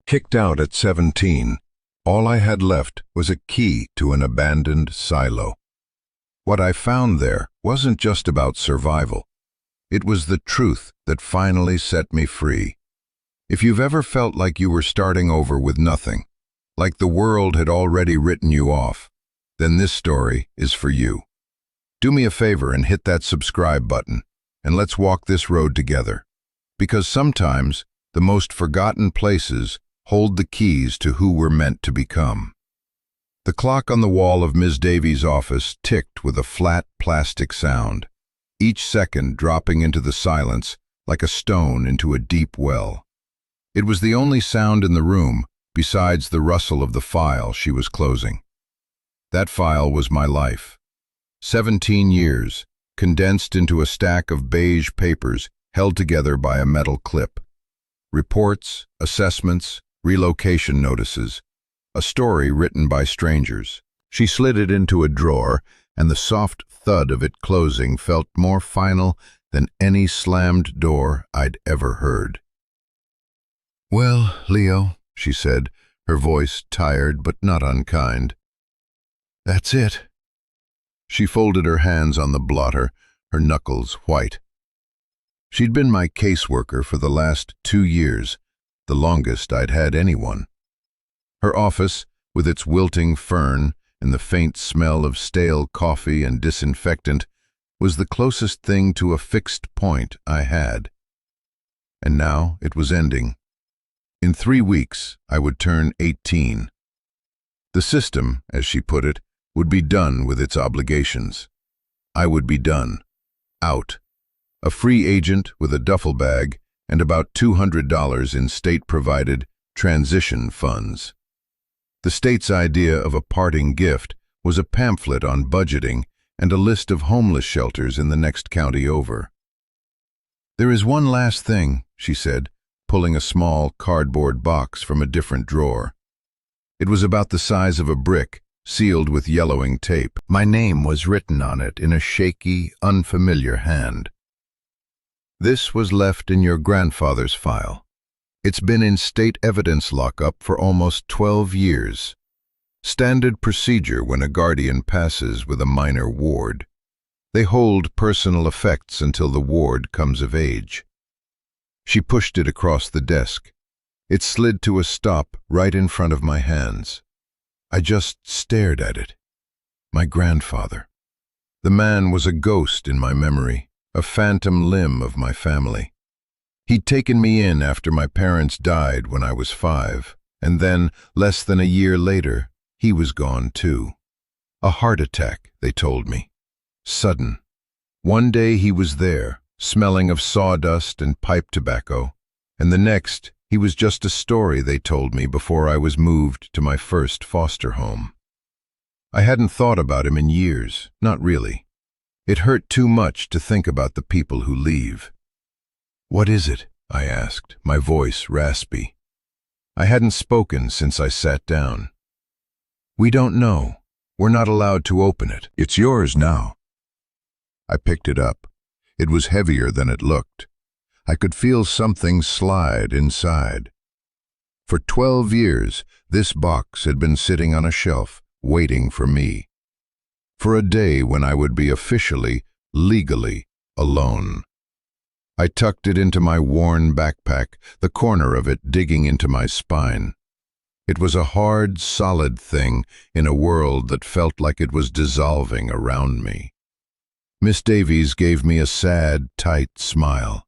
Kicked out at 17, all I had left was a key to an abandoned silo. What I found there wasn't just about survival. It was the truth that finally set me free. If you've ever felt like you were starting over with nothing, like the world had already written you off, then this story is for you. Do me a favor and hit that subscribe button, and let's walk this road together. Because sometimes the most forgotten places hold the keys to who we're meant to become. The clock on the wall of Ms. Davies' office ticked with a flat plastic sound, each second dropping into the silence like a stone into a deep well. It was the only sound in the room besides the rustle of the file she was closing. That file was my life. 17 years, condensed into a stack of beige papers held together by a metal clip. Reports, assessments, relocation notices, a story written by strangers. She slid it into a drawer, and the soft thud of it closing felt more final than any slammed door I'd ever heard. "Well, Leo," she said, her voice tired but not unkind. "That's it." She folded her hands on the blotter, her knuckles white. She'd been my caseworker for the last 2 years, the longest I'd had anyone. Her office, with its wilting fern and the faint smell of stale coffee and disinfectant, was the closest thing to a fixed point I had. And now it was ending. In 3 weeks, I would turn 18. The system, as she put it, would be done with its obligations. I would be done. Out. A free agent with a duffel bag and about $200 in state-provided transition funds. The state's idea of a parting gift was a pamphlet on budgeting and a list of homeless shelters in the next county over. "There is one last thing," she said, pulling a small cardboard box from a different drawer. It was about the size of a brick, sealed with yellowing tape. My name was written on it in a shaky, unfamiliar hand. "This was left in your grandfather's file. It's been in state evidence lockup for almost 12 years. Standard procedure when a guardian passes with a minor ward. They hold personal effects until the ward comes of age." She pushed it across the desk. It slid to a stop right in front of my hands. I just stared at it. My grandfather. The man was a ghost in my memory, a phantom limb of my family. He'd taken me in after my parents died when I was 5, and then, less than a year later, he was gone too. A heart attack, they told me. Sudden. One day he was there, smelling of sawdust and pipe tobacco, and the next he was just a story they told me before I was moved to my first foster home. I hadn't thought about him in years, not really. It hurt too much to think about the people who leave. "What is it?" I asked, my voice raspy. I hadn't spoken since I sat down. "We don't know. We're not allowed to open it. It's yours now." I picked it up. It was heavier than it looked. I could feel something slide inside. For 12 years, this box had been sitting on a shelf, waiting for me. For a day when I would be officially, legally, alone. I tucked it into my worn backpack, the corner of it digging into my spine. It was a hard, solid thing in a world that felt like it was dissolving around me. Miss Davies gave me a sad, tight smile.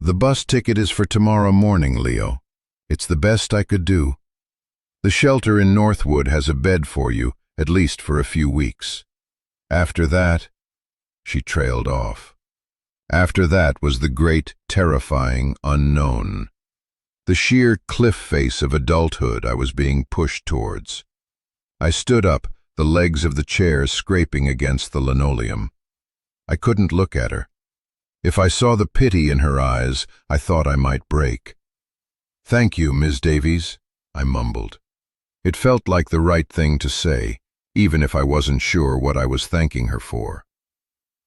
"The bus ticket is for tomorrow morning, Leo. It's the best I could do. The shelter in Northwood has a bed for you, at least for a few weeks. After that," she trailed off. After that was the great, terrifying unknown. The sheer cliff face of adulthood I was being pushed towards. I stood up, the legs of the chair scraping against the linoleum. I couldn't look at her. If I saw the pity in her eyes, I thought I might break. "Thank you, Ms. Davies," I mumbled. It felt like the right thing to say, even if I wasn't sure what I was thanking her for.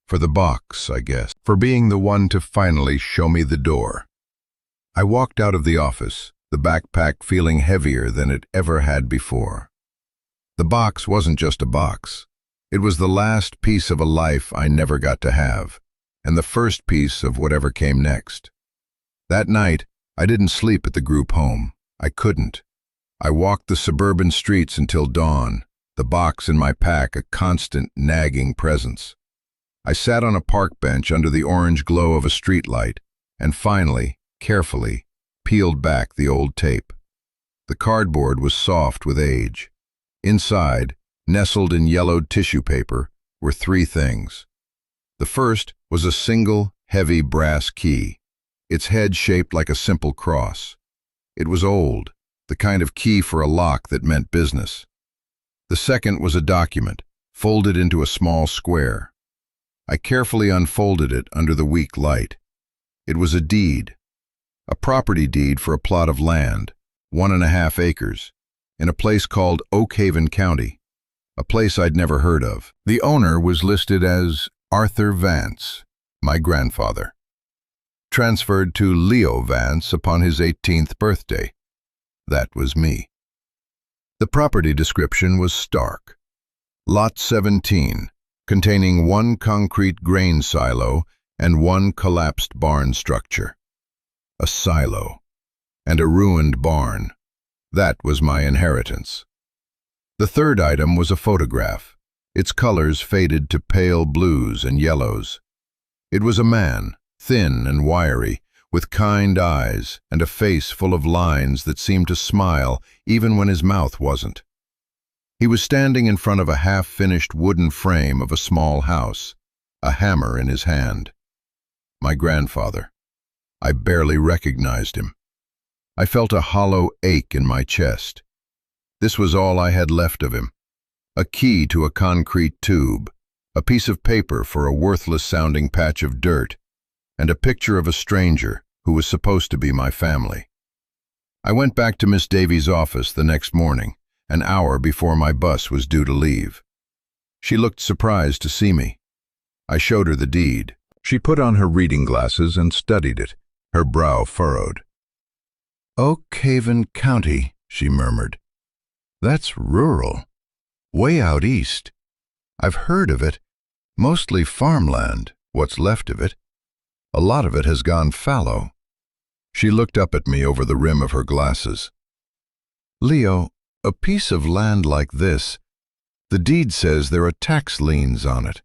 For the box, I guess. For being the one to finally show me the door. I walked out of the office, the backpack feeling heavier than it ever had before. The box wasn't just a box. It was the last piece of a life I never got to have, and the first piece of whatever came next. That night, I didn't sleep at the group home. I couldn't. I walked the suburban streets until dawn, the box in my pack a constant nagging presence. I sat on a park bench under the orange glow of a streetlight, and finally, carefully, peeled back the old tape. The cardboard was soft with age. Inside, nestled in yellowed tissue paper, were three things. The first was a single, heavy brass key, its head shaped like a simple cross. It was old, the kind of key for a lock that meant business. The second was a document, folded into a small square. I carefully unfolded it under the weak light. It was a deed, a property deed for a plot of land, 1.5 acres, in a place called Oakhaven County, a place I'd never heard of. The owner was listed as Arthur Vance, my grandfather, transferred to Leo Vance upon his 18th birthday. That was me. The property description was stark. Lot 17, containing 1 concrete grain silo and 1 collapsed barn structure. A silo and a ruined barn. That was my inheritance. The third item was a photograph, its colors faded to pale blues and yellows. It was a man, thin and wiry, with kind eyes and a face full of lines that seemed to smile even when his mouth wasn't. He was standing in front of a half-finished wooden frame of a small house, a hammer in his hand. My grandfather. I barely recognized him. I felt a hollow ache in my chest. This was all I had left of him. A key to a concrete tube, a piece of paper for a worthless-sounding patch of dirt, and a picture of a stranger who was supposed to be my family. I went back to Miss Davies' office the next morning, an hour before my bus was due to leave. She looked surprised to see me. I showed her the deed. She put on her reading glasses and studied it, her brow furrowed. "Oakhaven County," she murmured. "That's rural. Way out east. I've heard of it. Mostly farmland, what's left of it. A lot of it has gone fallow." She looked up at me over the rim of her glasses. "Leo, a piece of land like this, the deed says there are tax liens on it.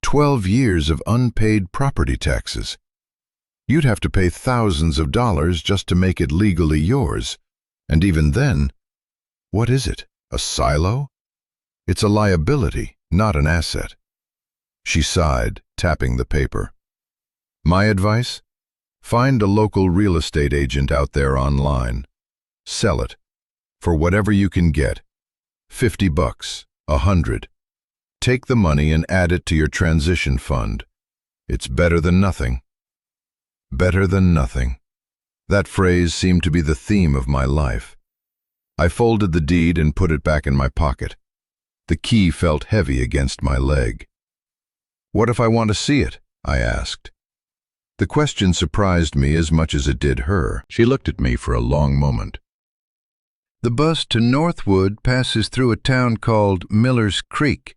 12 years of unpaid property taxes. You'd have to pay thousands of dollars just to make it legally yours. And even then, what is it, a silo? It's a liability, not an asset." She sighed, tapping the paper. "My advice? Find a local real estate agent out there online. Sell it. For whatever you can get. $50, $100. Take the money and add it to your transition fund. It's better than nothing." Better than nothing. That phrase seemed to be the theme of my life. I folded the deed and put it back in my pocket. The key felt heavy against my leg. "What if I want to see it?" I asked. The question surprised me as much as it did her. She looked at me for a long moment. "The bus to Northwood passes through a town called Miller's Creek.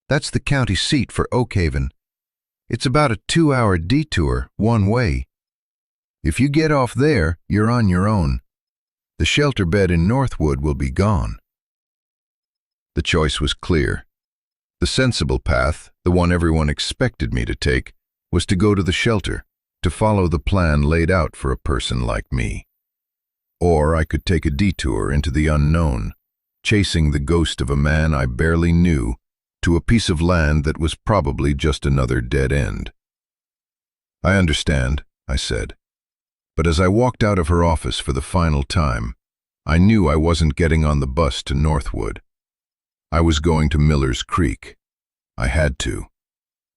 That's the county seat for Oakhaven. It's about a 2-hour detour, one way. If you get off there, you're on your own. The shelter bed in Northwood will be gone." The choice was clear. The sensible path, the one everyone expected me to take, was to go to the shelter, to follow the plan laid out for a person like me. Or I could take a detour into the unknown, chasing the ghost of a man I barely knew, to a piece of land that was probably just another dead end. "I understand," I said. But as I walked out of her office for the final time, I knew I wasn't getting on the bus to Northwood. I was going to Miller's Creek. I had to.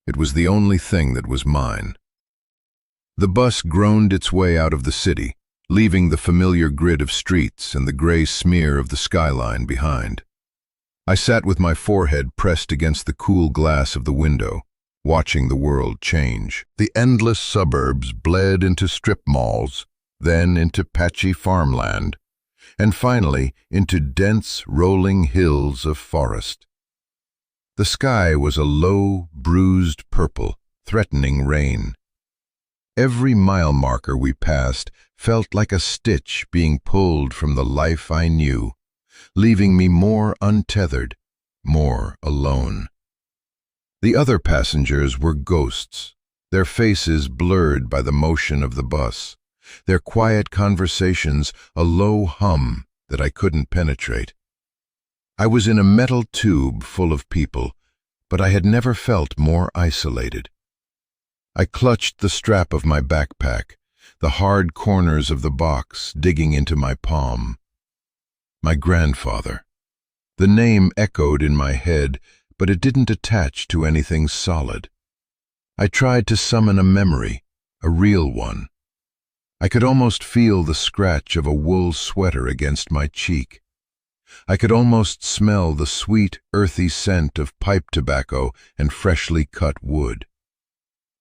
It was the only thing that was mine. The bus groaned its way out of the city, leaving the familiar grid of streets and the gray smear of the skyline behind. I sat with my forehead pressed against the cool glass of the window, watching the world change. The endless suburbs bled into strip malls, then into patchy farmland, and finally into dense, rolling hills of forest. The sky was a low, bruised purple, threatening rain. Every mile marker we passed felt like a stitch being pulled from the life I knew, leaving me more untethered, more alone. The other passengers were ghosts, their faces blurred by the motion of the bus, their quiet conversations a low hum that I couldn't penetrate. I was in a metal tube full of people, but I had never felt more isolated. I clutched the strap of my backpack, the hard corners of the box digging into my palm. My grandfather. The name echoed in my head, but it didn't attach to anything solid. I tried to summon a memory, a real one. I could almost feel the scratch of a wool sweater against my cheek. I could almost smell the sweet, earthy scent of pipe tobacco and freshly cut wood.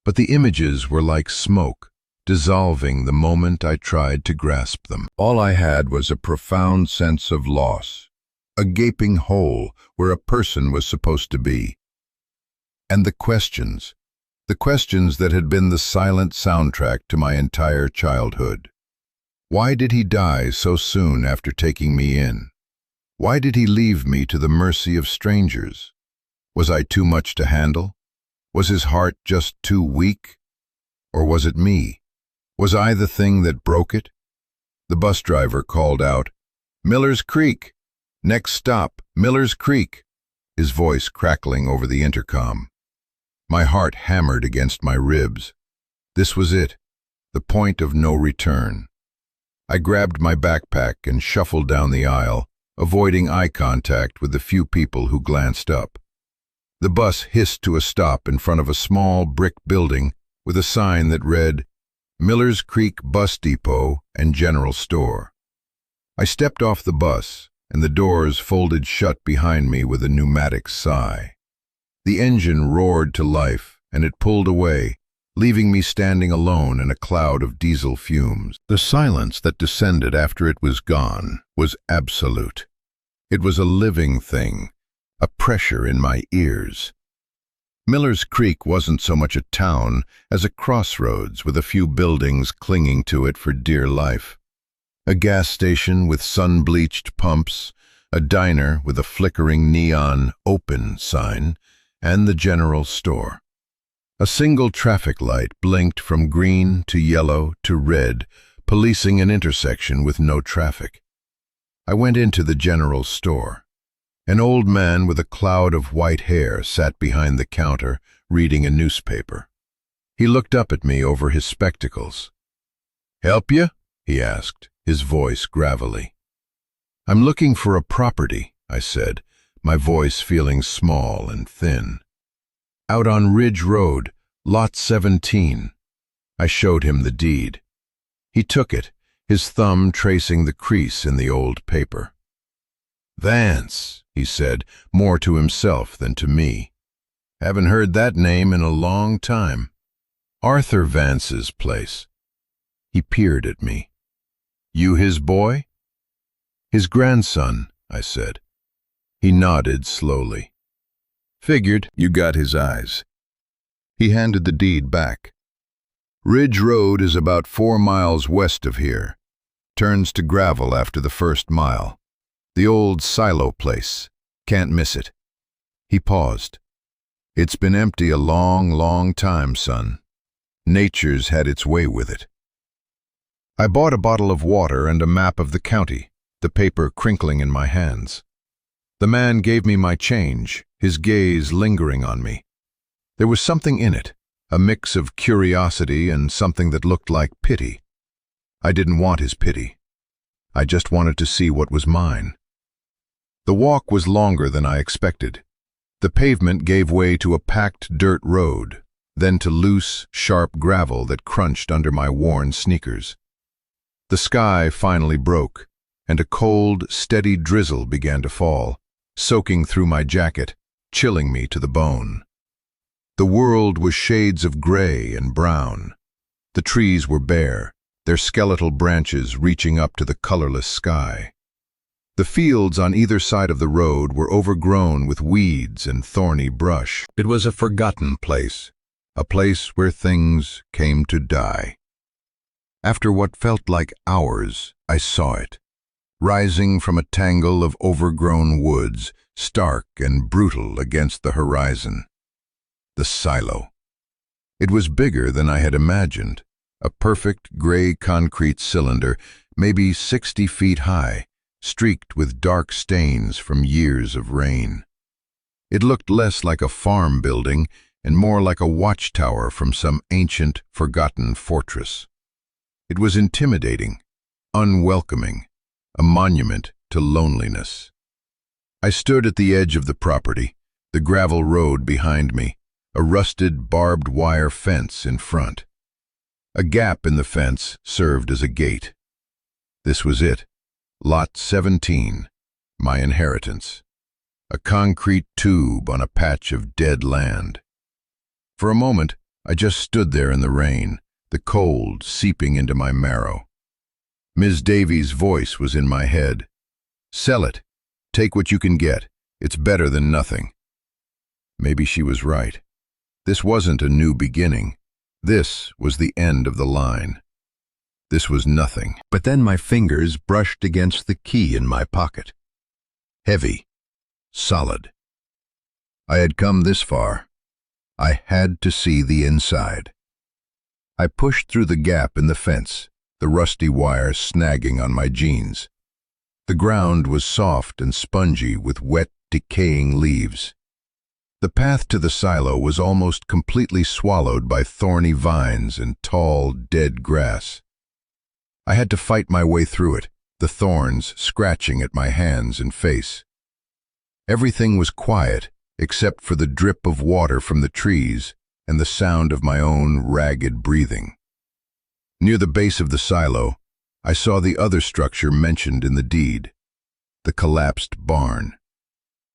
But the images were like smoke, dissolving the moment I tried to grasp them. All I had was a profound sense of loss, a gaping hole where a person was supposed to be. And the questions that had been the silent soundtrack to my entire childhood. Why did he die so soon after taking me in? Why did he leave me to the mercy of strangers? Was I too much to handle? Was his heart just too weak? Or was it me? Was I the thing that broke it? The bus driver called out, "Miller's Creek! Next stop, Miller's Creek!" his voice crackling over the intercom. My heart hammered against my ribs. This was it, the point of no return. I grabbed my backpack and shuffled down the aisle, avoiding eye contact with the few people who glanced up. The bus hissed to a stop in front of a small brick building with a sign that read, "Miller's Creek Bus Depot and General Store." I stepped off the bus, and the doors folded shut behind me with a pneumatic sigh. The engine roared to life, and it pulled away, leaving me standing alone in a cloud of diesel fumes. The silence that descended after it was gone was absolute. It was a living thing, a pressure in my ears. Miller's Creek wasn't so much a town as a crossroads with a few buildings clinging to it for dear life. A gas station with sun-bleached pumps, a diner with a flickering neon "open" sign, and the general store. A single traffic light blinked from green to yellow to red, policing an intersection with no traffic. I went into the general store. An old man with a cloud of white hair sat behind the counter, reading a newspaper. He looked up at me over his spectacles. "Help you?" he asked, his voice gravelly. "I'm looking for a property," I said, my voice feeling small and thin. "Out on Ridge Road, Lot 17. I showed him the deed. He took it, his thumb tracing the crease in the old paper. "Vance," he said, more to himself than to me. "Haven't heard that name in a long time. Arthur Vance's place." He peered at me. "You his boy?" "His grandson," I said. He nodded slowly. "Figured you got his eyes." He handed the deed back. "Ridge Road is about 4 miles west of here. Turns to gravel after the first mile. The old silo place. Can't miss it." He paused. "It's been empty a long, long time, son. Nature's had its way with it." I bought a bottle of water and a map of the county, the paper crinkling in my hands. The man gave me my change, his gaze lingering on me. There was something in it, a mix of curiosity and something that looked like pity. I didn't want his pity. I just wanted to see what was mine. The walk was longer than I expected. The pavement gave way to a packed dirt road, then to loose, sharp gravel that crunched under my worn sneakers. The sky finally broke, and a cold, steady drizzle began to fall, soaking through my jacket, chilling me to the bone. The world was shades of gray and brown. The trees were bare, their skeletal branches reaching up to the colorless sky. The fields on either side of the road were overgrown with weeds and thorny brush. It was a forgotten place, a place where things came to die. After what felt like hours, I saw it, rising from a tangle of overgrown woods, stark and brutal against the horizon. The silo. It was bigger than I had imagined, a perfect gray concrete cylinder, maybe 60 feet high, streaked with dark stains from years of rain. It looked less like a farm building and more like a watchtower from some ancient, forgotten fortress. It was intimidating, unwelcoming, a monument to loneliness. I stood at the edge of the property, the gravel road behind me, a rusted barbed wire fence in front. A gap in the fence served as a gate. This was it. Lot 17, my inheritance. A concrete tube on a patch of dead land. For a moment, I just stood there in the rain, the cold seeping into my marrow. Ms. Davies' voice was in my head. Sell it. Take what you can get. It's better than nothing. Maybe she was right. This wasn't a new beginning. This was the end of the line. This was nothing. But then my fingers brushed against the key in my pocket. Heavy. Solid. I had come this far. I had to see the inside. I pushed through the gap in the fence, the rusty wire snagging on my jeans. The ground was soft and spongy with wet, decaying leaves. The path to the silo was almost completely swallowed by thorny vines and tall, dead grass. I had to fight my way through it, the thorns scratching at my hands and face. Everything was quiet except for the drip of water from the trees and the sound of my own ragged breathing. Near the base of the silo, I saw the other structure mentioned in the deed, the collapsed barn.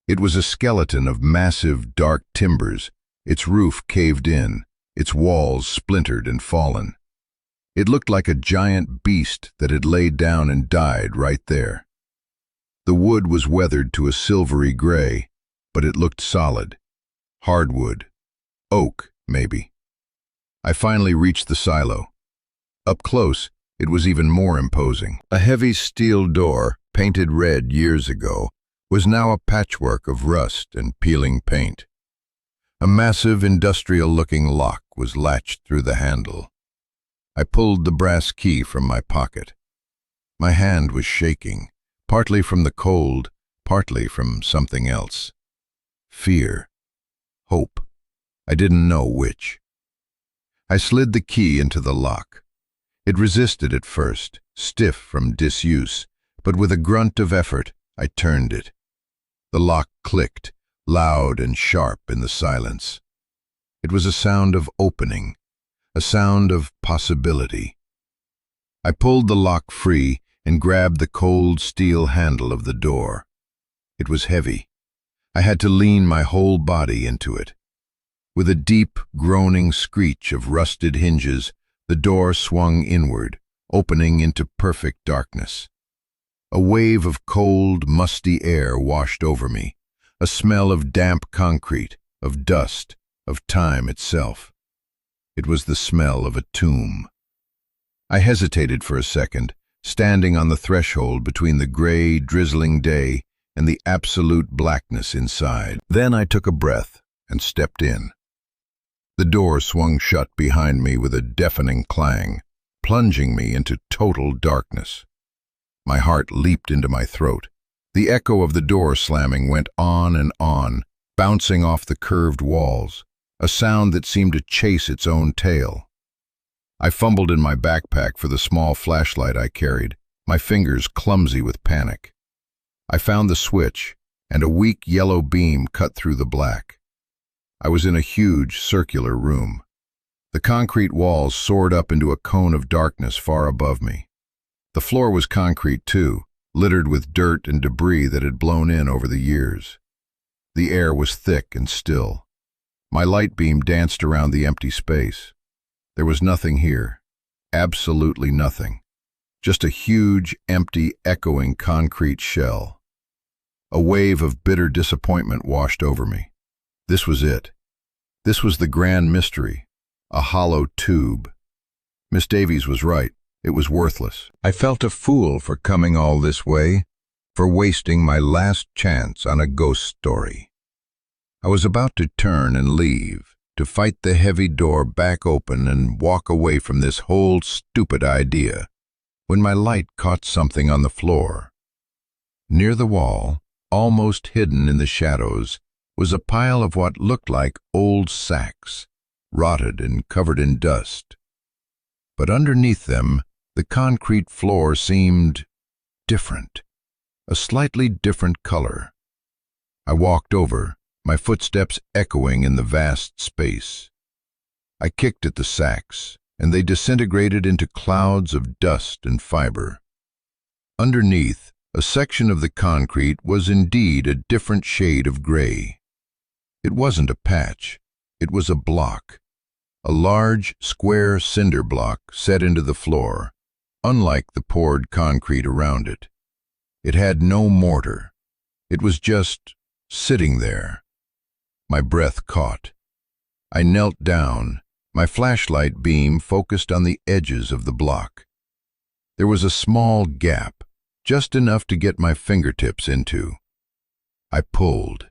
It was a skeleton of massive, dark timbers, its roof caved in, its walls splintered and fallen. It looked like a giant beast that had laid down and died right there. The wood was weathered to a silvery gray, but it looked solid. Hardwood. Oak, maybe. I finally reached the silo. Up close, it was even more imposing. A heavy steel door, painted red years ago, was now a patchwork of rust and peeling paint. A massive industrial-looking lock was latched through the handle. I pulled the brass key from my pocket. My hand was shaking, partly from the cold, partly from something else. Fear. Hope. I didn't know which. I slid the key into the lock. It resisted at first, stiff from disuse, but with a grunt of effort, I turned it. The lock clicked, loud and sharp in the silence. It was a sound of opening, a sound of possibility. I pulled the lock free and grabbed the cold steel handle of the door. It was heavy. I had to lean my whole body into it. With a deep, groaning screech of rusted hinges, the door swung inward, opening into perfect darkness. A wave of cold, musty air washed over me, a smell of damp concrete, of dust, of time itself. It was the smell of a tomb. I hesitated for a second, standing on the threshold between the gray, drizzling day and the absolute blackness inside. Then I took a breath and stepped in. The door swung shut behind me with a deafening clang, plunging me into total darkness. My heart leaped into my throat. The echo of the door slamming went on and on, bouncing off the curved walls, a sound that seemed to chase its own tail. I fumbled in my backpack for the small flashlight I carried, my fingers clumsy with panic. I found the switch, and a weak yellow beam cut through the black. I was in a huge, circular room. The concrete walls soared up into a cone of darkness far above me. The floor was concrete too, littered with dirt and debris that had blown in over the years. The air was thick and still. My light beam danced around the empty space. There was nothing here. absolutely nothing. Just a huge, empty, echoing concrete shell. A wave of bitter disappointment washed over me. This was it. This was the grand mystery. A hollow tube. Miss Davies was right. It was worthless. I felt a fool for coming all this way, for wasting my last chance on a ghost story. I was about to turn and leave, to fight the heavy door back open and walk away from this whole stupid idea, when my light caught something on the floor. Near the wall, almost hidden in the shadows, was a pile of what looked like old sacks, rotted and covered in dust. But underneath them, the concrete floor seemed different, a slightly different color. I walked over, my footsteps echoing in the vast space. I kicked at the sacks, and they disintegrated into clouds of dust and fiber. Underneath, a section of the concrete was indeed a different shade of gray. It wasn't a patch, it was a block, a large, square cinder block set into the floor, unlike the poured concrete around it. It had no mortar. It was just sitting there. My breath caught. I knelt down, my flashlight beam focused on the edges of the block. There was a small gap, just enough to get my fingertips into. I pulled.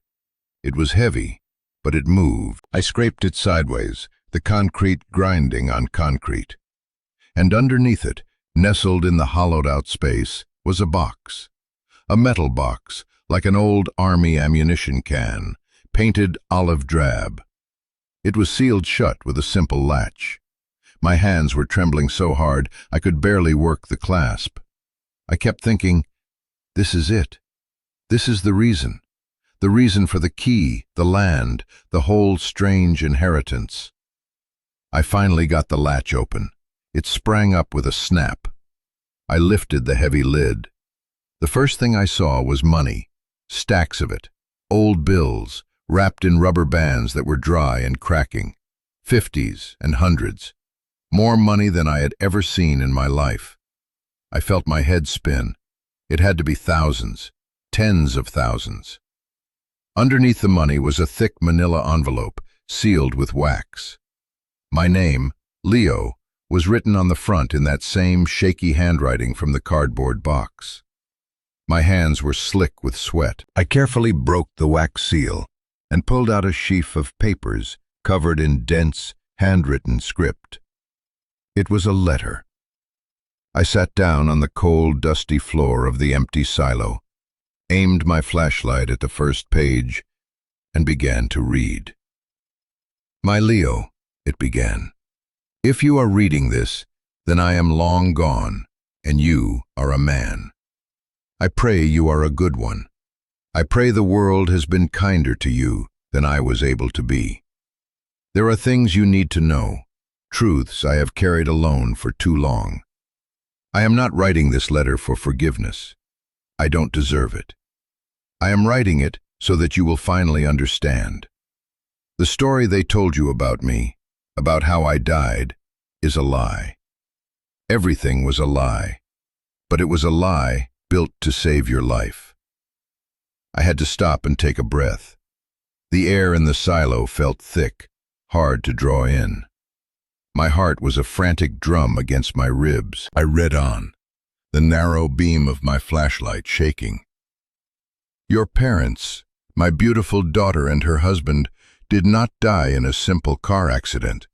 It was heavy, but it moved. I scraped it sideways, the concrete grinding on concrete. And underneath it, nestled in the hollowed-out space, was a box. A metal box, like an old army ammunition can, painted olive drab. It was sealed shut with a simple latch. My hands were trembling so hard I could barely work the clasp. I kept thinking, this is it. This is the reason for the key, the land, the whole strange inheritance. I finally got the latch open. It sprang up with a snap. I lifted the heavy lid. The first thing I saw was money, stacks of it, old bills, wrapped in rubber bands that were dry and cracking, 50s and hundreds, more money than I had ever seen in my life. I felt my head spin. It had to be thousands, tens of thousands. Underneath the money was a thick manila envelope, sealed with wax. My name, Leo, was written on the front in that same shaky handwriting from the cardboard box. My hands were slick with sweat. I carefully broke the wax seal and pulled out a sheaf of papers covered in dense, handwritten script. It was a letter. I sat down on the cold, dusty floor of the empty silo, aimed my flashlight at the first page, and began to read. "My Leo," it began, "if you are reading this, then I am long gone, and you are a man. I pray you are a good one. I pray the world has been kinder to you than I was able to be. There are things you need to know, truths I have carried alone for too long. I am not writing this letter for forgiveness. I don't deserve it. I am writing it so that you will finally understand. The story they told you about me, about how I died, is a lie. Everything was a lie, but it was a lie built to save your life." I had to stop and take a breath. The air in the silo felt thick, hard to draw in. My heart was a frantic drum against my ribs. I read on, the narrow beam of my flashlight shaking. "Your parents, my beautiful daughter and her husband, did not die in a simple car accident.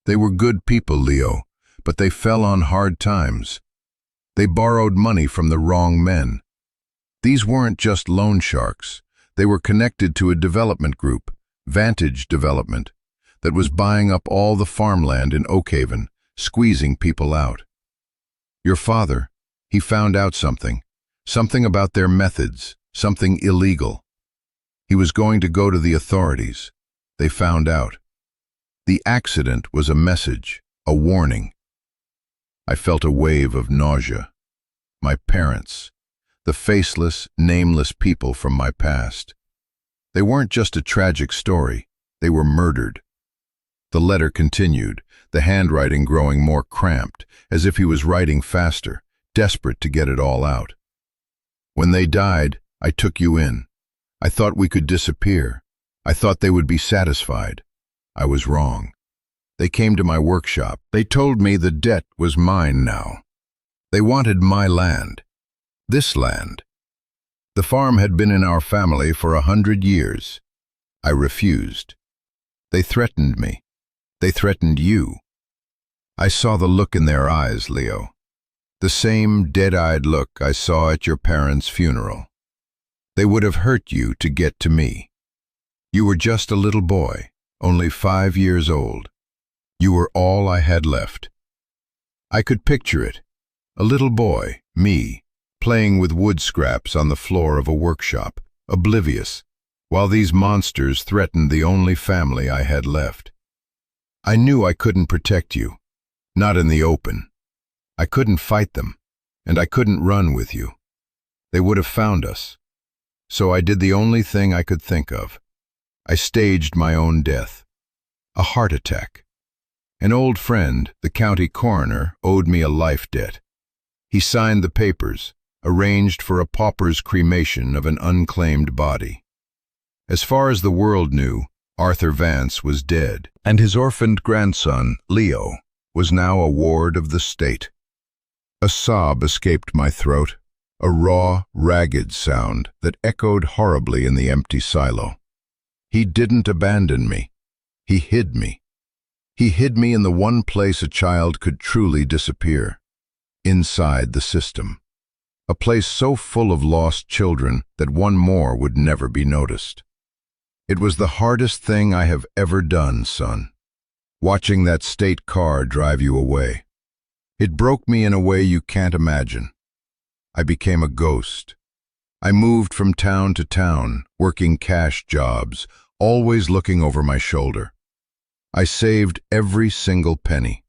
They were good people, Leo, but they fell on hard times. They borrowed money from the wrong men. These weren't just loan sharks. They were connected to a development group, Vantage Development, that was buying up all the farmland in Oakhaven, squeezing people out. Your father, he found out something about their methods, something illegal. He was going to go to the authorities. They found out. The accident was a message, a warning. I felt a wave of nausea. My parents, the faceless, nameless people from my past. They weren't just a tragic story, they were murdered. The letter continued, the handwriting growing more cramped, as if he was writing faster, desperate to get it all out. When they died, I took you in. I thought we could disappear. I thought they would be satisfied. I was wrong. They came to my workshop. They told me the debt was mine now. They wanted my land. This land. The farm had been in our family for 100 years. I refused. They threatened me. They threatened you. I saw the look in their eyes, Leo. The same dead-eyed look I saw at your parents' funeral. They would have hurt you to get to me. You were just a little boy, only 5 years old. You were all I had left. I could picture it. A little boy, me, playing with wood scraps on the floor of a workshop, oblivious, while these monsters threatened the only family I had left. I knew I couldn't protect you, not in the open. I couldn't fight them, and I couldn't run with you. They would have found us. So I did the only thing I could think of. I staged my own death. A heart attack. An old friend, the county coroner, owed me a life debt. He signed the papers, arranged for a pauper's cremation of an unclaimed body. As far as the world knew, Arthur Vance was dead, and his orphaned grandson, Leo, was now a ward of the state. A sob escaped my throat, a raw, ragged sound that echoed horribly in the empty silo. He didn't abandon me. He hid me. He hid me in the one place a child could truly disappear, inside the system. A place so full of lost children that one more would never be noticed. It was the hardest thing I have ever done, son. Watching that state car drive you away. It broke me in a way you can't imagine. I became a ghost. I moved from town to town, working cash jobs, always looking over my shoulder. I saved every single penny.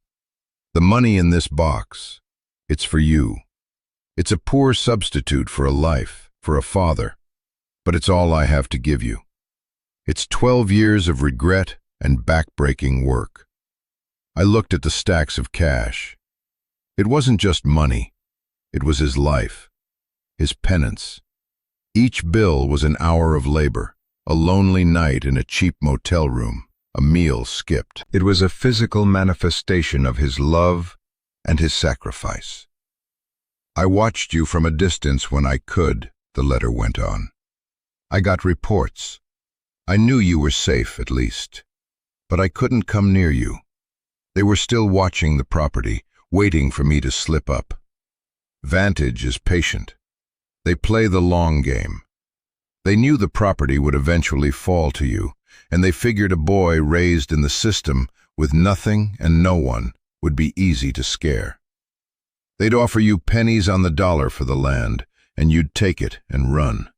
The money in this box, it's for you. It's a poor substitute for a life, for a father, but it's all I have to give you. It's 12 years of regret and back-breaking work. I looked at the stacks of cash. It wasn't just money. It was his life, his penance. Each bill was an hour of labor, a lonely night in a cheap motel room, a meal skipped. It was a physical manifestation of his love and his sacrifice. I watched you from a distance when I could, the letter went on. I got reports. I knew you were safe, at least. But I couldn't come near you. They were still watching the property, waiting for me to slip up. Vantage is patient. They play the long game. They knew the property would eventually fall to you, and they figured a boy raised in the system with nothing and no one would be easy to scare. They'd offer you pennies on the dollar for the land, and you'd take it and run.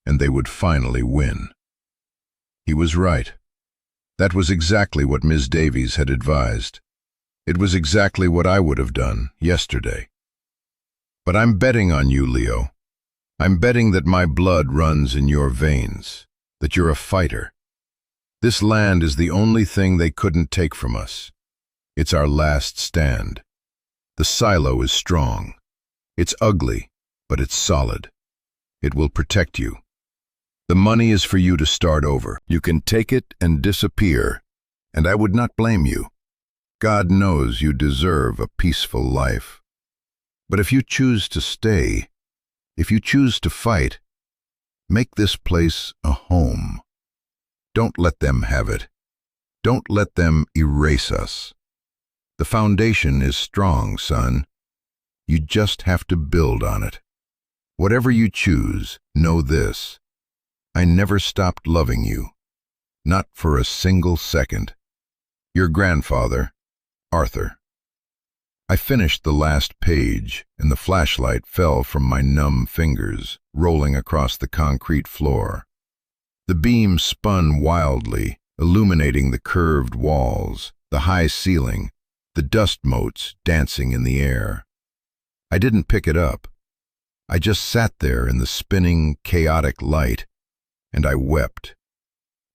And they would finally win. He was right. That was exactly what Ms. Davies had advised. It was exactly what I would have done yesterday. But I'm betting on you, Leo. I'm betting that my blood runs in your veins, that you're a fighter. This land is the only thing they couldn't take from us. It's our last stand. The silo is strong. It's ugly, but it's solid. It will protect you. The money is for you to start over. You can take it and disappear, and I would not blame you. God knows you deserve a peaceful life. But if you choose to stay, if you choose to fight, make this place a home. Don't let them have it. Don't let them erase us. The foundation is strong, son. You just have to build on it. Whatever you choose, know this. I never stopped loving you. Not for a single second. Your grandfather, Arthur. I finished the last page, and the flashlight fell from my numb fingers, rolling across the concrete floor. The beam spun wildly, illuminating the curved walls, the high ceiling, the dust motes dancing in the air. I didn't pick it up. I just sat there in the spinning, chaotic light, and I wept.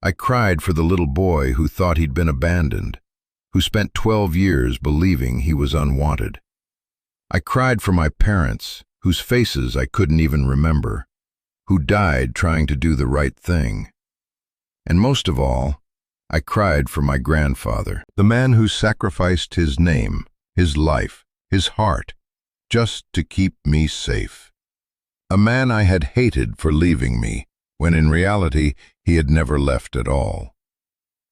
I cried for the little boy who thought he'd been abandoned, who spent 12 years believing he was unwanted. I cried for my parents, whose faces I couldn't even remember, who died trying to do the right thing. And most of all, I cried for my grandfather, the man who sacrificed his name, his life, his heart, just to keep me safe. A man I had hated for leaving me, when in reality he had never left at all.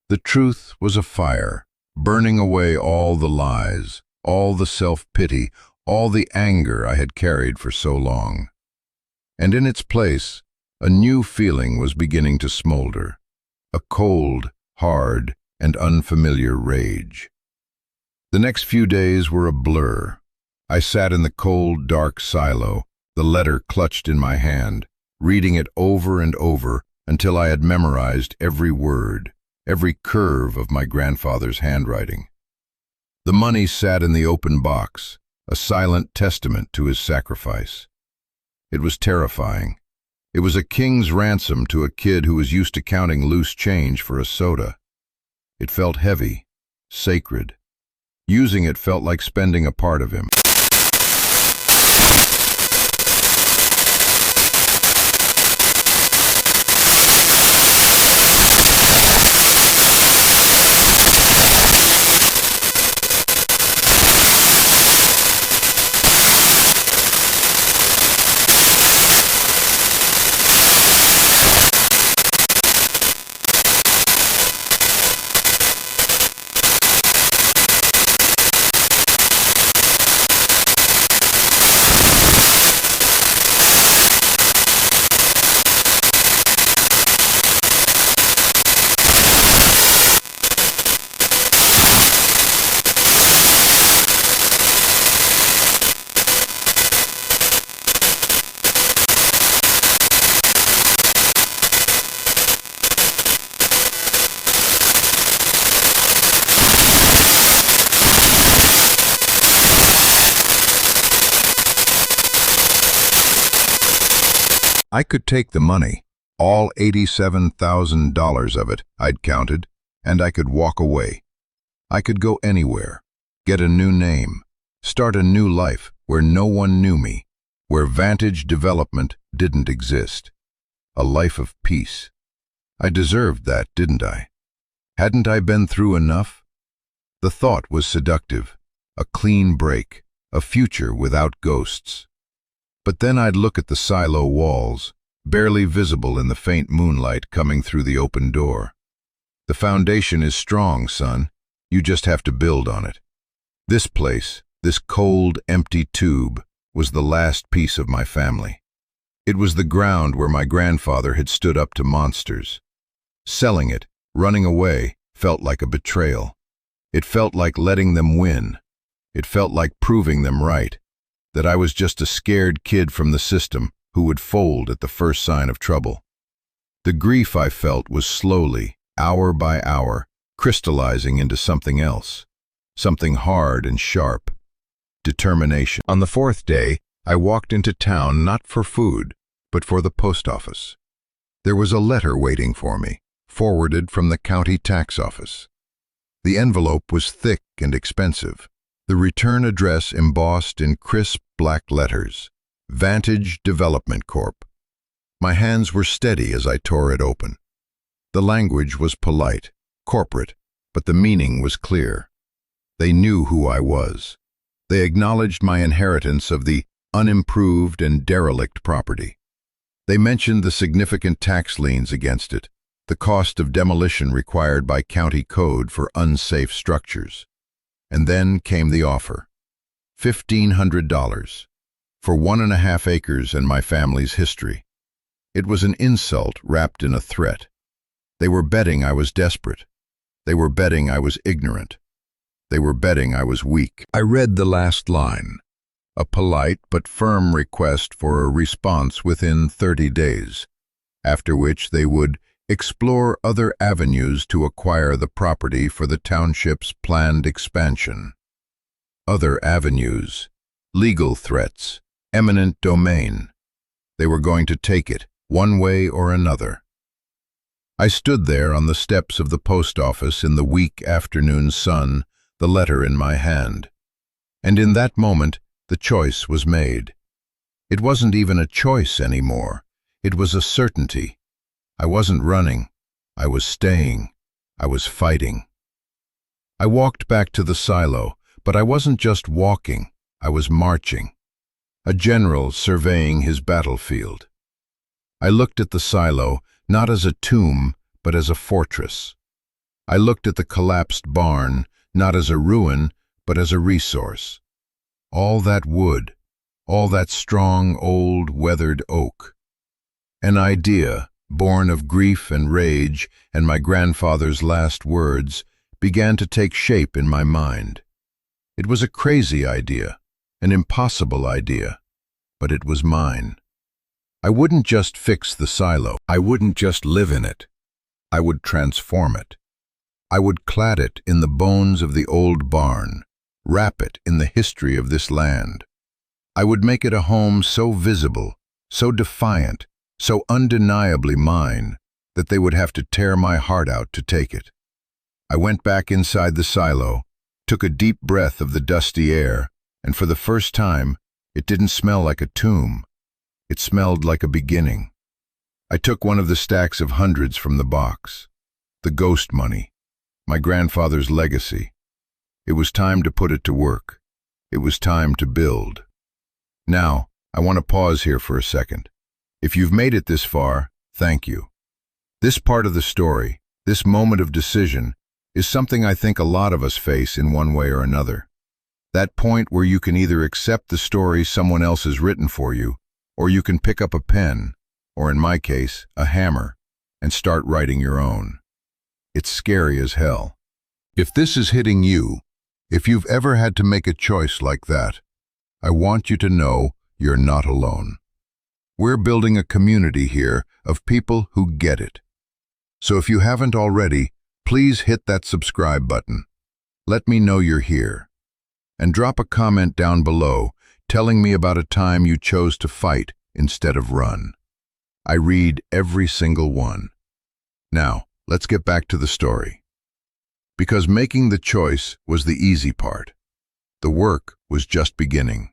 The truth was a fire, burning away all the lies, all the self-pity, all the anger I had carried for so long. And in its place, a new feeling was beginning to smolder, a cold, hard, and unfamiliar rage. The next few days were a blur. I sat in the cold, dark silo, the letter clutched in my hand, reading it over and over until I had memorized every word, every curve of my grandfather's handwriting. The money sat in the open box, a silent testament to his sacrifice. It was terrifying. It was a king's ransom to a kid who was used to counting loose change for a soda. It felt heavy, sacred. Using it felt like spending a part of him. I could take the money, all $87,000 of it I'd counted, and I could walk away. I could go anywhere, get a new name, start a new life where no one knew me, where vantage development didn't exist. A life of peace. I deserved that, didn't I? Hadn't I been through enough? The thought was seductive, a clean break, a future without ghosts. But then I'd look at the silo walls, barely visible in the faint moonlight coming through the open door. The foundation is strong, son. You just have to build on it. This place, this cold, empty tube, was the last piece of my family. It was the ground where my grandfather had stood up to monsters. Selling it, running away, felt like a betrayal. It felt like letting them win. It felt like proving them right. That I was just a scared kid from the system who would fold at the first sign of trouble. The grief I felt was slowly, hour by hour, crystallizing into something else, something hard and sharp. Determination. On the fourth day, I walked into town not for food, but for the post office. There was a letter waiting for me, forwarded from the county tax office. The envelope was thick and expensive. The return address embossed in crisp black letters, Vantage Development Corp. My hands were steady as I tore it open. The language was polite, corporate, but the meaning was clear. They knew who I was. They acknowledged my inheritance of the unimproved and derelict property. They mentioned the significant tax liens against it, the cost of demolition required by county code for unsafe structures. And then came the offer. $1,500 for 1.5 acres and my family's history. It was an insult wrapped in a threat. They were betting I was desperate. They were betting I was ignorant. They were betting I was weak. I read the last line, a polite but firm request for a response within 30 days, after which they would explore other avenues to acquire the property for the township's planned expansion. Other avenues, legal threats, eminent domain. They were going to take it, one way or another. I stood there on the steps of the post office in the weak afternoon sun, the letter in my hand. And in that moment, the choice was made. It wasn't even a choice anymore. It was a certainty. I wasn't running. I was staying. I was fighting. I walked back to the silo, but I wasn't just walking. I was marching. A general surveying his battlefield. I looked at the silo, not as a tomb, but as a fortress. I looked at the collapsed barn, not as a ruin, but as a resource. All that wood, all that strong, old, weathered oak. An idea, born of grief and rage and my grandfather's last words, began to take shape in my mind. It was a crazy idea, an impossible idea, but it was mine. I wouldn't just fix the silo. I wouldn't just live in it. I would transform it. I would clad it in the bones of the old barn, wrap it in the history of this land. I would make it a home so visible, so defiant, so undeniably mine, that they would have to tear my heart out to take it. I went back inside the silo, took a deep breath of the dusty air, and for the first time, it didn't smell like a tomb. It smelled like a beginning. I took one of the stacks of hundreds from the box. The ghost money, my grandfather's legacy. It was time to put it to work. It was time to build. Now, I want to pause here for a second. If you've made it this far, thank you. This part of the story, this moment of decision, is something I think a lot of us face in one way or another. That point where you can either accept the story someone else has written for you, or you can pick up a pen, or in my case, a hammer, and start writing your own. It's scary as hell. If this is hitting you, if you've ever had to make a choice like that, I want you to know you're not alone. We're building a community here of people who get it. So if you haven't already, please hit that subscribe button. Let me know you're here. And drop a comment down below telling me about a time you chose to fight instead of run. I read every single one. Now, let's get back to the story. Because making the choice was the easy part. The work was just beginning.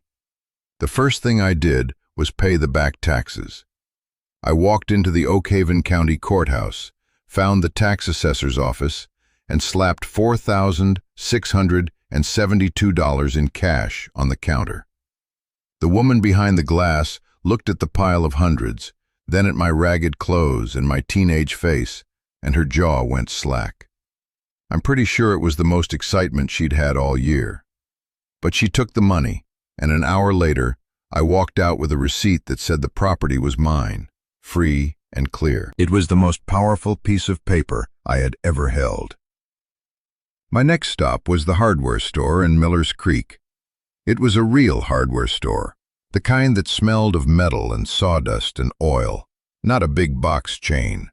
The first thing I did was pay the back taxes. I walked into the Oak Haven County Courthouse, found the tax assessor's office, and slapped $4,672 in cash on the counter. The woman behind the glass looked at the pile of hundreds, then at my ragged clothes and my teenage face, and her jaw went slack. I'm pretty sure it was the most excitement she'd had all year. But she took the money, and an hour later, I walked out with a receipt that said the property was mine, free and clear. It was the most powerful piece of paper I had ever held. My next stop was the hardware store in Miller's Creek. It was a real hardware store, the kind that smelled of metal and sawdust and oil, not a big box chain.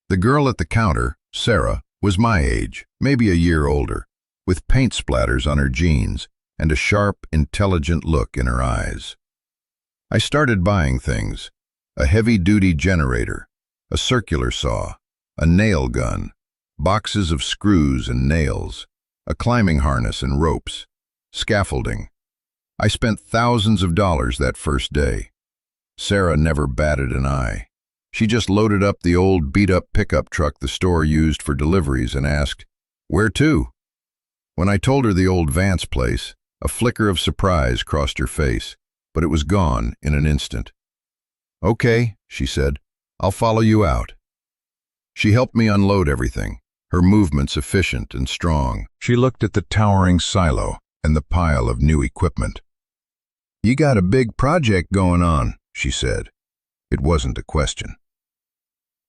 The girl at the counter, Sarah, was my age, maybe a year older, with paint splatters on her jeans and a sharp, intelligent look in her eyes. I started buying things: a heavy-duty generator, a circular saw, a nail gun, boxes of screws and nails, a climbing harness and ropes, scaffolding. I spent thousands of dollars that first day. Sarah never batted an eye. She just loaded up the old beat-up pickup truck the store used for deliveries and asked, "Where to?" When I told her the old Vance place, a flicker of surprise crossed her face, but it was gone in an instant. "Okay," she said, "I'll follow you out." She helped me unload everything, her movements efficient and strong. She looked at the towering silo and the pile of new equipment. "You got a big project going on," she said. It wasn't a question.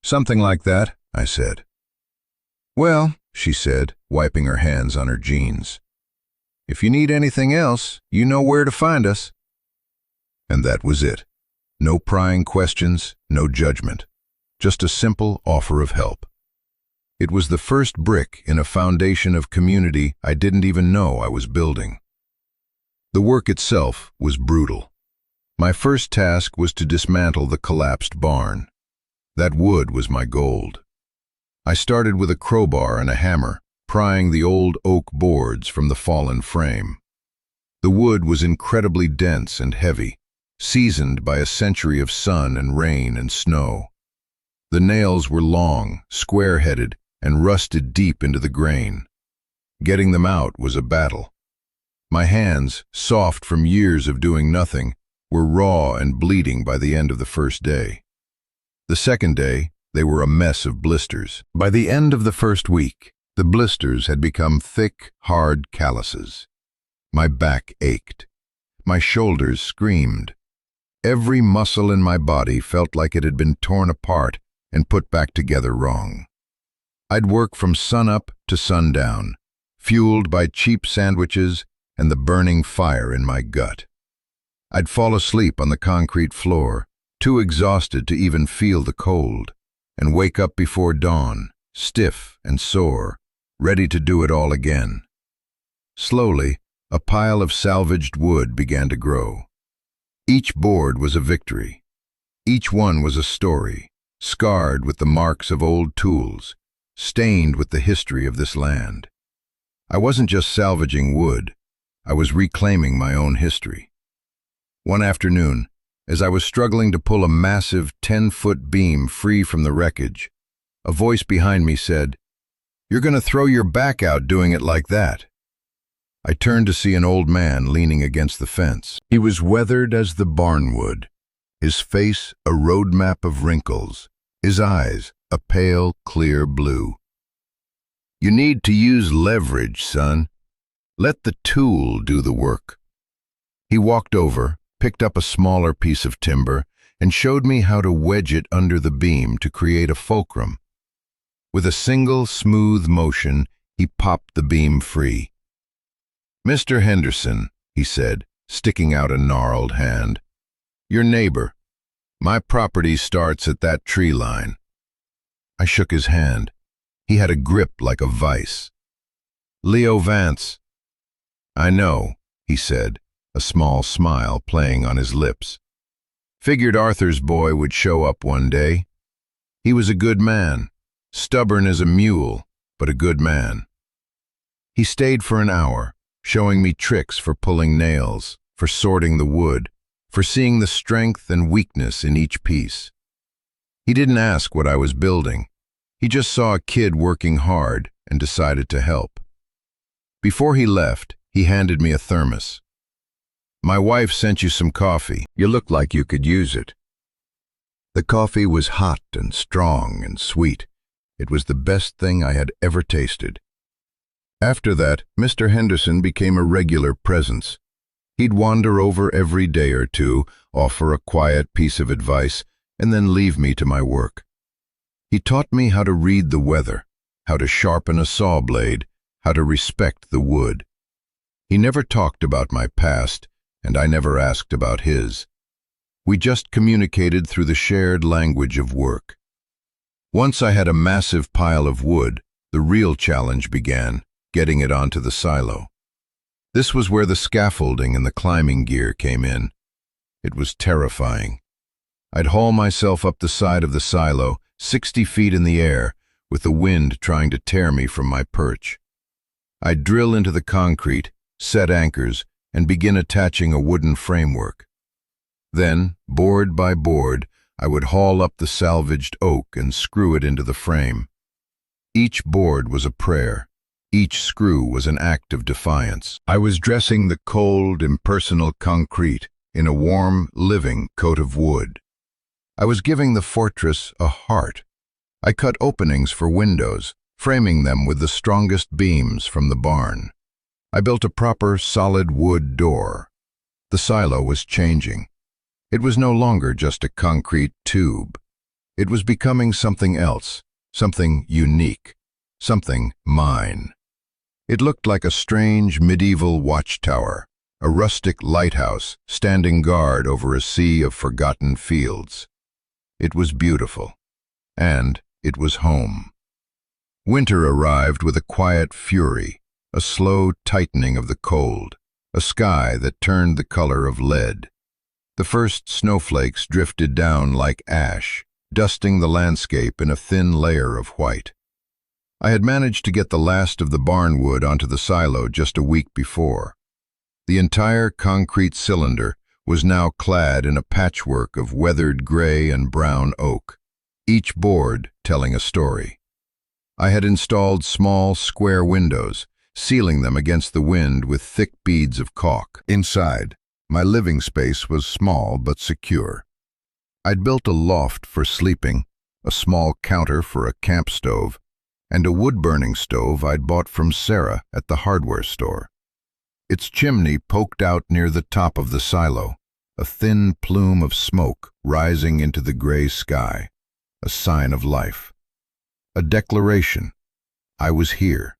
"Something like that," I said. "Well," she said, wiping her hands on her jeans, "if you need anything else, you know where to find us." And that was it. No prying questions, no judgment. Just a simple offer of help. It was the first brick in a foundation of community I didn't even know I was building. The work itself was brutal. My first task was to dismantle the collapsed barn. That wood was my gold. I started with a crowbar and a hammer, prying the old oak boards from the fallen frame. The wood was incredibly dense and heavy, seasoned by a century of sun and rain and snow. The nails were long, square-headed, and rusted deep into the grain. Getting them out was a battle. My hands, soft from years of doing nothing, were raw and bleeding by the end of the first day. The second day, they were a mess of blisters. By the end of the first week, the blisters had become thick, hard calluses. My back ached. My shoulders screamed. Every muscle in my body felt like it had been torn apart and put back together wrong. I'd work from sunup to sundown, fueled by cheap sandwiches and the burning fire in my gut. I'd fall asleep on the concrete floor, too exhausted to even feel the cold, and wake up before dawn, stiff and sore, ready to do it all again. Slowly, a pile of salvaged wood began to grow. Each board was a victory. Each one was a story, scarred with the marks of old tools, stained with the history of this land. I wasn't just salvaging wood, I was reclaiming my own history. One afternoon, as I was struggling to pull a massive 10-foot beam free from the wreckage, a voice behind me said, "You're going to throw your back out doing it like that." I turned to see an old man leaning against the fence. He was weathered as the barnwood, his face a roadmap of wrinkles, his eyes a pale, clear blue. "You need to use leverage, son. Let the tool do the work." He walked over, picked up a smaller piece of timber, and showed me how to wedge it under the beam to create a fulcrum. With a single smooth motion, he popped the beam free. "Mr. Henderson," he said, sticking out a gnarled hand, "your neighbor. My property starts at that tree line." I shook his hand. He had a grip like a vice. "Leo Vance." "I know," he said, a small smile playing on his lips. "Figured Arthur's boy would show up one day. He was a good man, stubborn as a mule, but a good man." He stayed for an hour, showing me tricks for pulling nails, for sorting the wood, for seeing the strength and weakness in each piece. He didn't ask what I was building. He just saw a kid working hard and decided to help. Before he left, he handed me a thermos. "My wife sent you some coffee. You look like you could use it." The coffee was hot and strong and sweet. It was the best thing I had ever tasted. After that, Mr. Henderson became a regular presence. He'd wander over every day or two, offer a quiet piece of advice, and then leave me to my work. He taught me how to read the weather, how to sharpen a saw blade, how to respect the wood. He never talked about my past, and I never asked about his. We just communicated through the shared language of work. Once I had a massive pile of wood, the real challenge began, getting it onto the silo. This was where the scaffolding and the climbing gear came in. It was terrifying. I'd haul myself up the side of the silo, 60 feet in the air, with the wind trying to tear me from my perch. I'd drill into the concrete, set anchors, and begin attaching a wooden framework. Then, board by board, I would haul up the salvaged oak and screw it into the frame. Each board was a prayer. Each screw was an act of defiance. I was dressing the cold, impersonal concrete in a warm, living coat of wood. I was giving the fortress a heart. I cut openings for windows, framing them with the strongest beams from the barn. I built a proper, solid wood door. The silo was changing. It was no longer just a concrete tube. It was becoming something else, something unique, something mine. It looked like a strange medieval watchtower, a rustic lighthouse standing guard over a sea of forgotten fields. It was beautiful, and it was home. Winter arrived with a quiet fury, a slow tightening of the cold, a sky that turned the color of lead. The first snowflakes drifted down like ash, dusting the landscape in a thin layer of white. I had managed to get the last of the barn wood onto the silo just a week before. The entire concrete cylinder was now clad in a patchwork of weathered gray and brown oak, each board telling a story. I had installed small, square windows, sealing them against the wind with thick beads of caulk. Inside, my living space was small but secure. I'd built a loft for sleeping, a small counter for a camp stove, and a wood-burning stove I'd bought from Sarah at the hardware store. Its chimney poked out near the top of the silo, a thin plume of smoke rising into the gray sky, a sign of life. A declaration. I was here.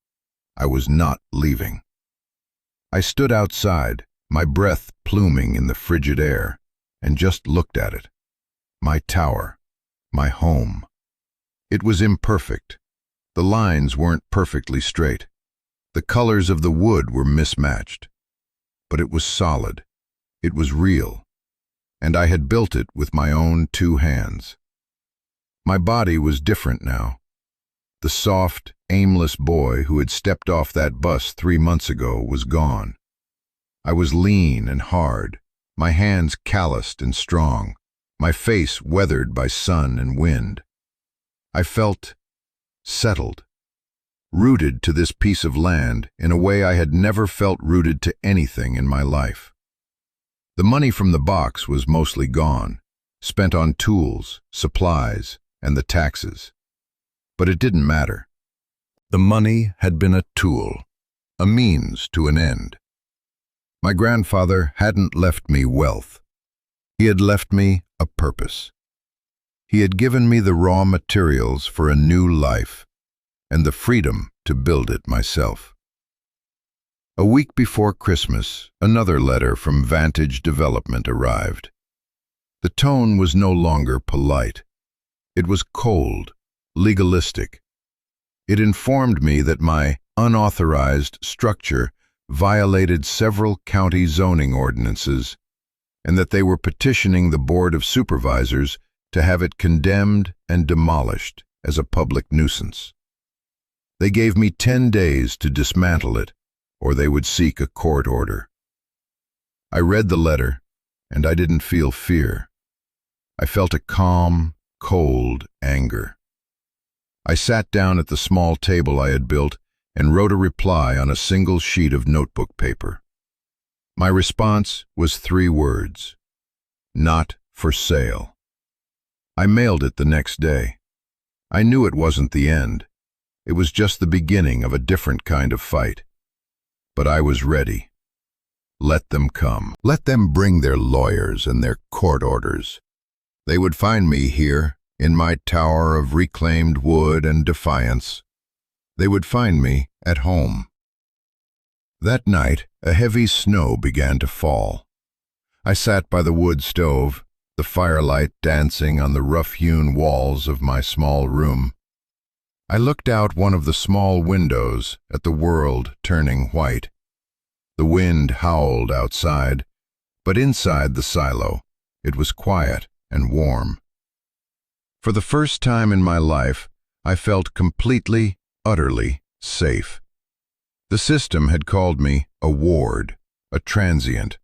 I was not leaving. I stood outside, my breath pluming in the frigid air, and just looked at it. My tower, my home. It was imperfect. The lines weren't perfectly straight. The colors of the wood were mismatched. But it was solid. It was real. And I had built it with my own 2 hands. My body was different now. The soft, aimless boy who had stepped off that bus 3 months ago was gone. I was lean and hard, my hands calloused and strong, my face weathered by sun and wind. I felt settled, rooted to this piece of land in a way I had never felt rooted to anything in my life. The money from the box was mostly gone, spent on tools, supplies, and the taxes. But it didn't matter. The money had been a tool, a means to an end. My grandfather hadn't left me wealth. He had left me a purpose. He had given me the raw materials for a new life and the freedom to build it myself. A week before Christmas, another letter from Vantage Development arrived. The tone was no longer polite. It was cold, legalistic. It informed me that my unauthorized structure violated several county zoning ordinances and that they were petitioning the Board of Supervisors to have it condemned and demolished as a public nuisance. They gave me 10 days to dismantle it, or they would seek a court order. I read the letter, and I didn't feel fear. I felt a calm, cold anger. I sat down at the small table I had built and wrote a reply on a single sheet of notebook paper. My response was 3 words: not for sale. I mailed it the next day. I knew it wasn't the end. It was just the beginning of a different kind of fight. But I was ready. Let them come. Let them bring their lawyers and their court orders. They would find me here, in my tower of reclaimed wood and defiance. They would find me at home. That night, a heavy snow began to fall. I sat by the wood stove, the firelight dancing on the rough-hewn walls of my small room. I looked out one of the small windows at the world turning white. The wind howled outside, but inside the silo, it was quiet and warm. For the first time in my life, I felt completely, utterly safe. The system had called me a ward, a transient,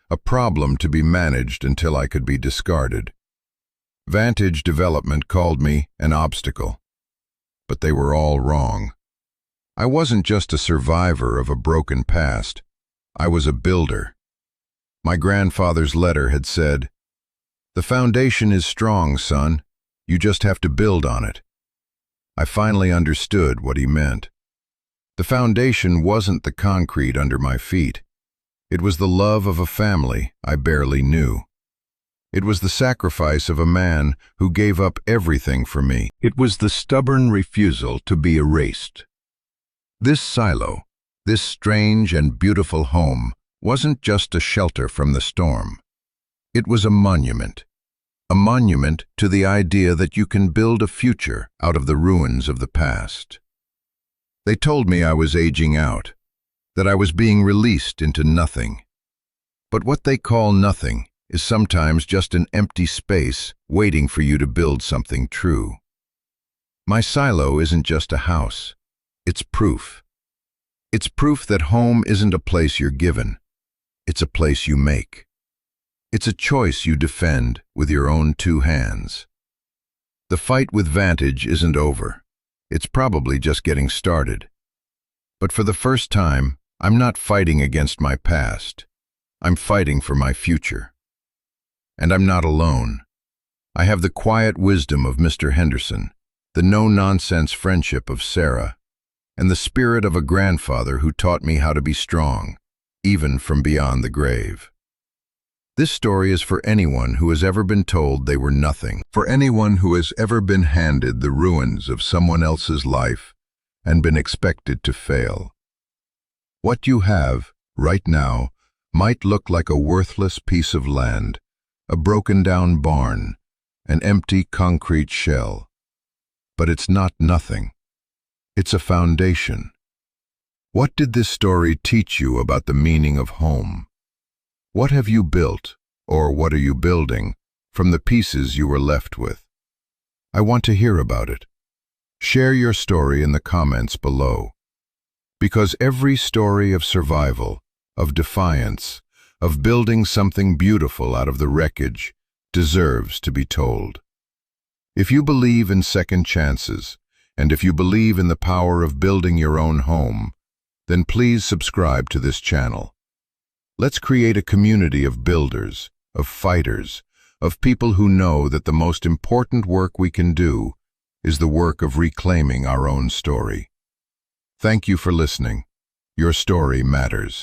a problem to be managed until I could be discarded. Vantage Development called me an obstacle. But they were all wrong. I wasn't just a survivor of a broken past. I was a builder. My grandfather's letter had said, "The foundation is strong, son. You just have to build on it." I finally understood what he meant. The foundation wasn't the concrete under my feet. It was the love of a family I barely knew. It was the sacrifice of a man who gave up everything for me. It was the stubborn refusal to be erased. This silo, this strange and beautiful home, wasn't just a shelter from the storm. It was a monument to the idea that you can build a future out of the ruins of the past. They told me I was aging out, that I was being released into nothing. But what they call nothing is sometimes just an empty space waiting for you to build something true. My silo isn't just a house. It's proof. It's proof that home isn't a place you're given. It's a place you make. It's a choice you defend with your own two hands. The fight with Vantage isn't over. It's probably just getting started. But for the first time, I'm not fighting against my past. I'm fighting for my future. And I'm not alone. I have the quiet wisdom of Mr. Henderson, the no-nonsense friendship of Sarah, and the spirit of a grandfather who taught me how to be strong, even from beyond the grave. This story is for anyone who has ever been told they were nothing, for anyone who has ever been handed the ruins of someone else's life and been expected to fail. What you have, right now, might look like a worthless piece of land, a broken-down barn, an empty concrete shell. But it's not nothing. It's a foundation. What did this story teach you about the meaning of home? What have you built, or what are you building, from the pieces you were left with? I want to hear about it. Share your story in the comments below. Because every story of survival, of defiance, of building something beautiful out of the wreckage, deserves to be told. If you believe in second chances, and if you believe in the power of building your own home, then please subscribe to this channel. Let's create a community of builders, of fighters, of people who know that the most important work we can do is the work of reclaiming our own story. Thank you for listening. Your story matters.